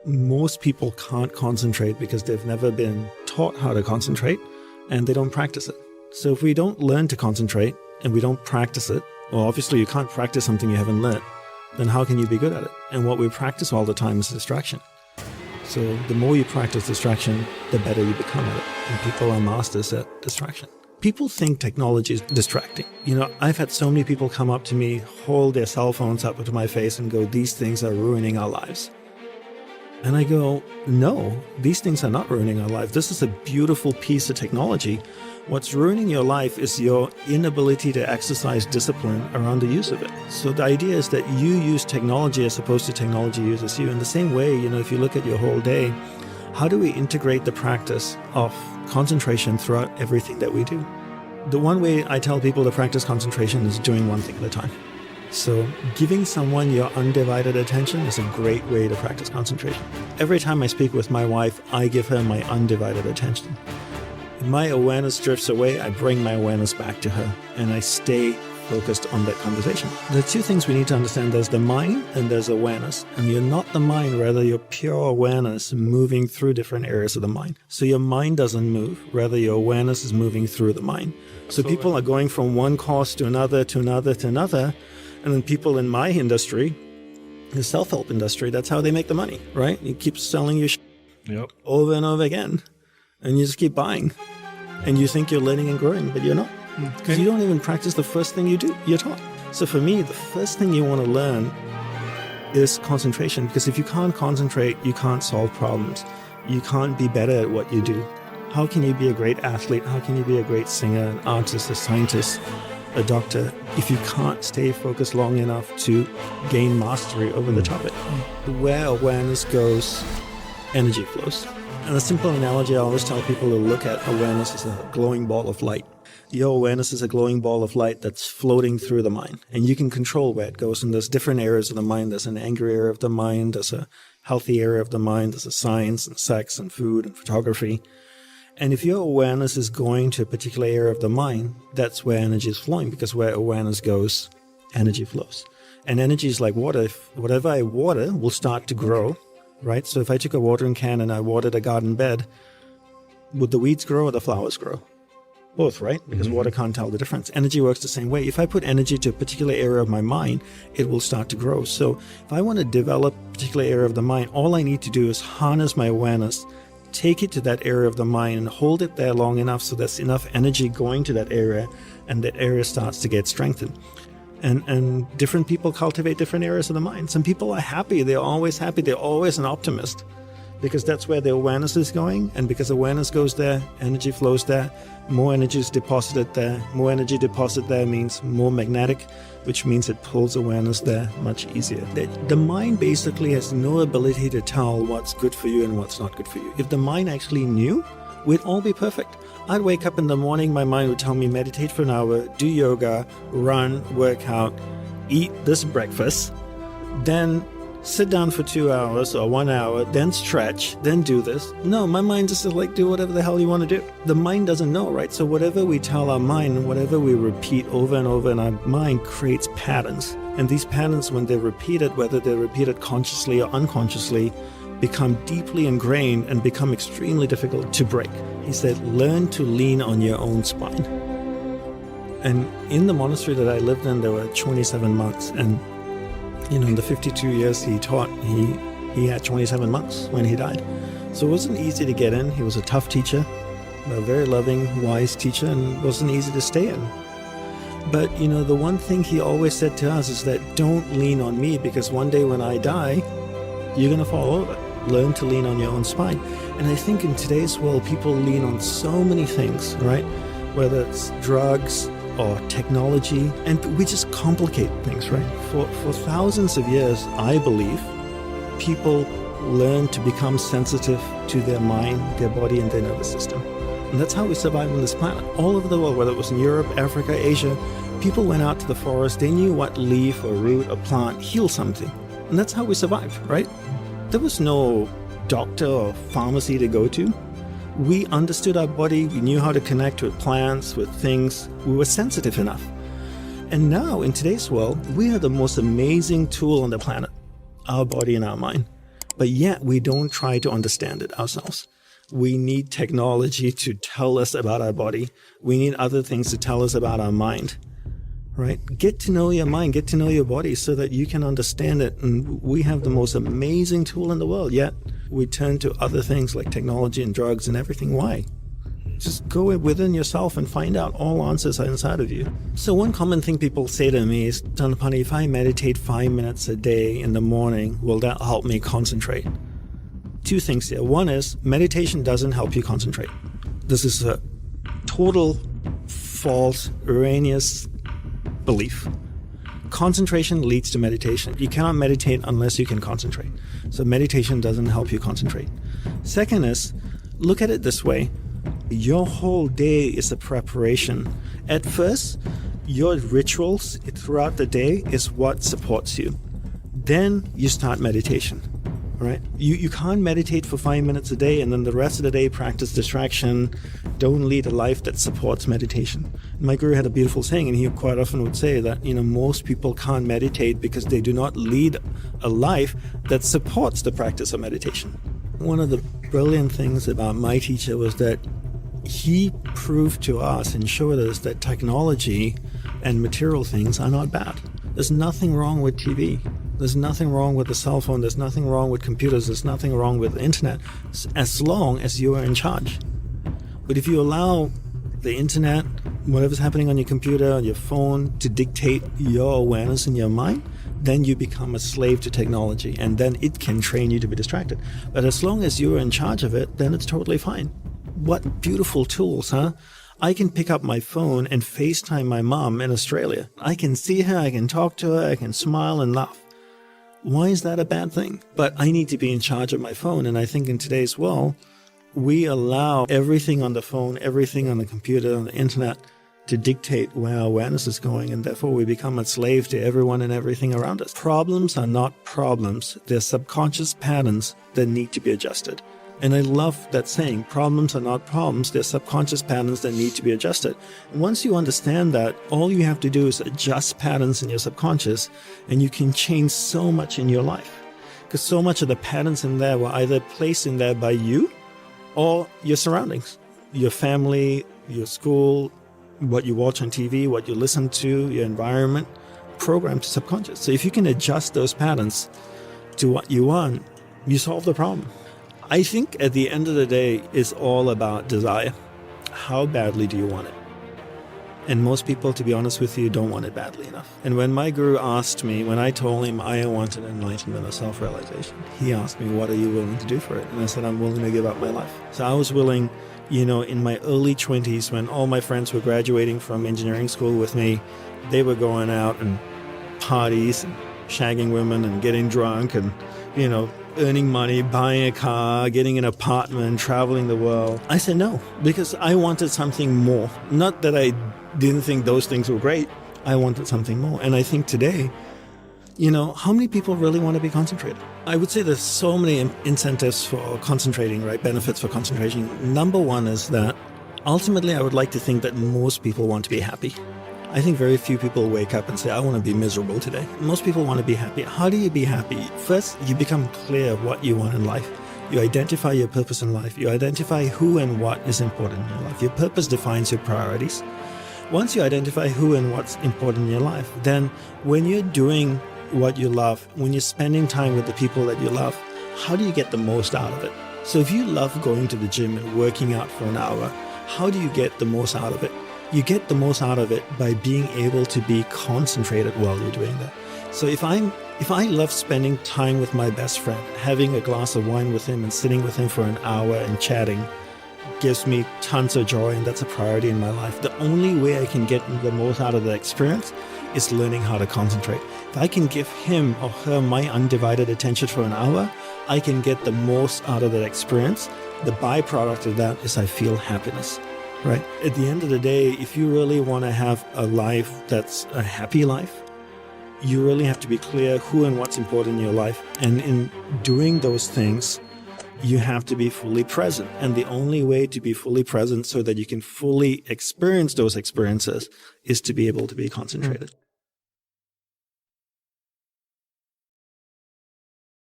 Most people can't concentrate because they've never been taught how to concentrate and they don't practice it. So if we don't learn to concentrate and we don't practice it, well, obviously you can't practice something you haven't learned, then how can you be good at it? And what we practice all the time is distraction. So the more you practice distraction, the better you become at it. And people are masters at distraction. People think technology is distracting. I've had so many people come up to me, hold their cell phones up to my face and go, these things are ruining our lives. And I go, no, these things are not ruining our life. This is a beautiful piece of technology. What's ruining your life is your inability to exercise discipline around the use of it. So the idea is that you use technology as opposed to technology uses you. In the same way, if you look at your whole day, how do we integrate the practice of concentration throughout everything that we do? The one way I tell people to practice concentration is doing one thing at a time. So giving someone your undivided attention is a great way to practice concentration. Every time I speak with my wife, I give her my undivided attention. If my awareness drifts away, I bring my awareness back to her and I stay focused on that conversation. There are two things we need to understand. There's the mind and there's awareness. And you're not the mind, rather you're pure awareness moving through different areas of the mind. So your mind doesn't move, rather your awareness is moving through the mind. So people are going from one course to another, to another, to another. And then people in my industry, the self-help industry, that's how they make the money, right? You keep selling your over and over again, and you just keep buying. And you think you're learning and growing, but you're not. Because you don't even practice the first thing you're taught. So for me, the first thing you want to learn is concentration. Because if you can't concentrate, you can't solve problems. You can't be better at what you do. How can you be a great athlete? How can you be a great singer, an artist, a scientist, a doctor, if you can't stay focused long enough to gain mastery over the topic? Where awareness goes, energy flows. And a simple analogy I always tell people to look at awareness as a glowing ball of light. Your awareness is a glowing ball of light that's floating through the mind, and you can control where it goes. And there's different areas of the mind. There's an angry area of the mind, there's a healthy area of the mind, there's a science and sex and food and photography. And if your awareness is going to a particular area of the mind, that's where energy is flowing, because where awareness goes, energy flows. And energy is like water. Whatever I water will start to grow, right? So if I took a watering can and I watered a garden bed, would the weeds grow or the flowers grow? Both, right? Because water can't tell the difference. Energy works the same way. If I put energy to a particular area of my mind, it will start to grow. So if I want to develop a particular area of the mind, all I need to do is harness my awareness, take it to that area of the mind and hold it there long enough so there's enough energy going to that area and that area starts to get strengthened. And different people cultivate different areas of the mind. Some people are happy. They're always happy. They're always an optimist because that's where their awareness is going. And because awareness goes there, energy flows there, more energy is deposited there. More energy deposited there means more magnetic, which means it pulls awareness there much easier. The mind basically has no ability to tell what's good for you and what's not good for you. If the mind actually knew, we'd all be perfect. I'd wake up in the morning, my mind would tell me meditate for an hour, do yoga, run, work out, eat this breakfast, then sit down for 2 hours or 1 hour, then stretch, then do this. No, my mind just is like, do whatever the hell you want to do. The mind doesn't know, right? So whatever we tell our mind, whatever we repeat over and over in our mind creates patterns. And these patterns, when they're repeated, whether they're repeated consciously or unconsciously, become deeply ingrained and become extremely difficult to break. He said, learn to lean on your own spine. And in the monastery that I lived in, there were 27 monks. And in the 52 years he taught, he had 27 monks when he died. So it wasn't easy to get in. He was a tough teacher, a very loving, wise teacher, and it wasn't easy to stay in. But, the one thing he always said to us is that don't lean on me, because one day when I die, you're going to fall over. Learn to lean on your own spine. And I think in today's world, people lean on so many things, right? Whether it's drugs or technology, and we just complicate things, right? For thousands of years, I believe, people learn to become sensitive to their mind, their body, and their nervous system. And that's how we survived on this planet. All over the world, whether it was in Europe, Africa, Asia, people went out to the forest. They knew what leaf or root or plant healed something. And that's how we survived, right? There was no doctor or pharmacy to go to. We understood our body. We knew how to connect with plants, with things. We were sensitive enough. And now, in today's world, we are the most amazing tool on the planet, our body and our mind. but yet we don't try to understand it ourselves. We need technology to tell us about our body. We need other things to tell us about our mind, right? Get to know your mind, get to know your body so that you can understand it. And we have the most amazing tool in the world, yet we turn to other things like technology and drugs and everything. Why? Just go within yourself and find out all answers are inside of you. So one common thing people say to me is, Dhanapani, if I meditate 5 minutes a day in the morning, will that help me concentrate? Two things here. One is meditation doesn't help you concentrate. This is a total false, erroneous belief. Concentration leads to meditation. You cannot meditate unless you can concentrate. So meditation doesn't help you concentrate. Second is, look at it this way. Your whole day is a preparation. At first, your rituals throughout the day is what supports you. Then you start meditation, right? You can't meditate for 5 minutes a day and then the rest of the day practice distraction. Don't lead a life that supports meditation. My guru had a beautiful saying, and he quite often would say that, most people can't meditate because they do not lead a life that supports the practice of meditation. One of the brilliant things about my teacher was that he proved to us and showed us that technology and material things are not bad. There's nothing wrong with TV. There's nothing wrong with the cell phone. There's nothing wrong with computers. There's nothing wrong with the internet, as long as you are in charge. But if you allow the internet, whatever's happening on your computer, on your phone, to dictate your awareness in your mind, then you become a slave to technology, and then it can train you to be distracted. But as long as you're in charge of it, then it's totally fine. What beautiful tools, huh? I can pick up my phone and FaceTime my mom in Australia. I can see her, I can talk to her, I can smile and laugh. Why is that a bad thing? But I need to be in charge of my phone, and I think in today's world, we allow everything on the phone, everything on the computer, on the internet, to dictate where our awareness is going, and therefore we become a slave to everyone and everything around us. Problems are not problems. They're subconscious patterns that need to be adjusted. And I love that saying, problems are not problems, they're subconscious patterns that need to be adjusted. And once you understand that, all you have to do is adjust patterns in your subconscious, and you can change so much in your life. Because so much of the patterns in there were either placed in there by you or your surroundings, your family, your school, what you watch on TV, what you listen to, your environment, programmed to subconscious. So if you can adjust those patterns to what you want, you solve the problem. I think at the end of the day, it's all about desire. How badly do you want it? And most people, to be honest with you, don't want it badly enough. And when my guru asked me, when I told him I wanted enlightenment or self-realization, he asked me, what are you willing to do for it? And I said, I'm willing to give up my life. So I was willing, in my early 20s, when all my friends were graduating from engineering school with me, they were going out and parties and shagging women and getting drunk and, earning money, buying a car, getting an apartment, traveling the world. I said no, because I wanted something more. Not that I didn't think those things were great. I wanted something more. And I think today, how many people really want to be concentrated? I would say there's so many incentives for concentrating, right? Benefits for concentration. Number one is that ultimately I would like to think that most people want to be happy. I think very few people wake up and say, I want to be miserable today. Most people want to be happy. How do you be happy? First, you become clear what you want in life. You identify your purpose in life. You identify who and what is important in your life. Your purpose defines your priorities. Once you identify who and what's important in your life, then when you're doing what you love, when you're spending time with the people that you love, how do you get the most out of it? So if you love going to the gym and working out for an hour, how do you get the most out of it? You get the most out of it by being able to be concentrated while you're doing that. So if I love spending time with my best friend, having a glass of wine with him and sitting with him for an hour and chatting gives me tons of joy, and that's a priority in my life. The only way I can get the most out of the experience is learning how to concentrate. If I can give him or her my undivided attention for an hour, I can get the most out of that experience. The byproduct of that is I feel happiness. Right? At the end of the day, if you really want to have a life that's a happy life, you really have to be clear who and what's important in your life. And in doing those things, you have to be fully present. And the only way to be fully present so that you can fully experience those experiences is to be able to be concentrated.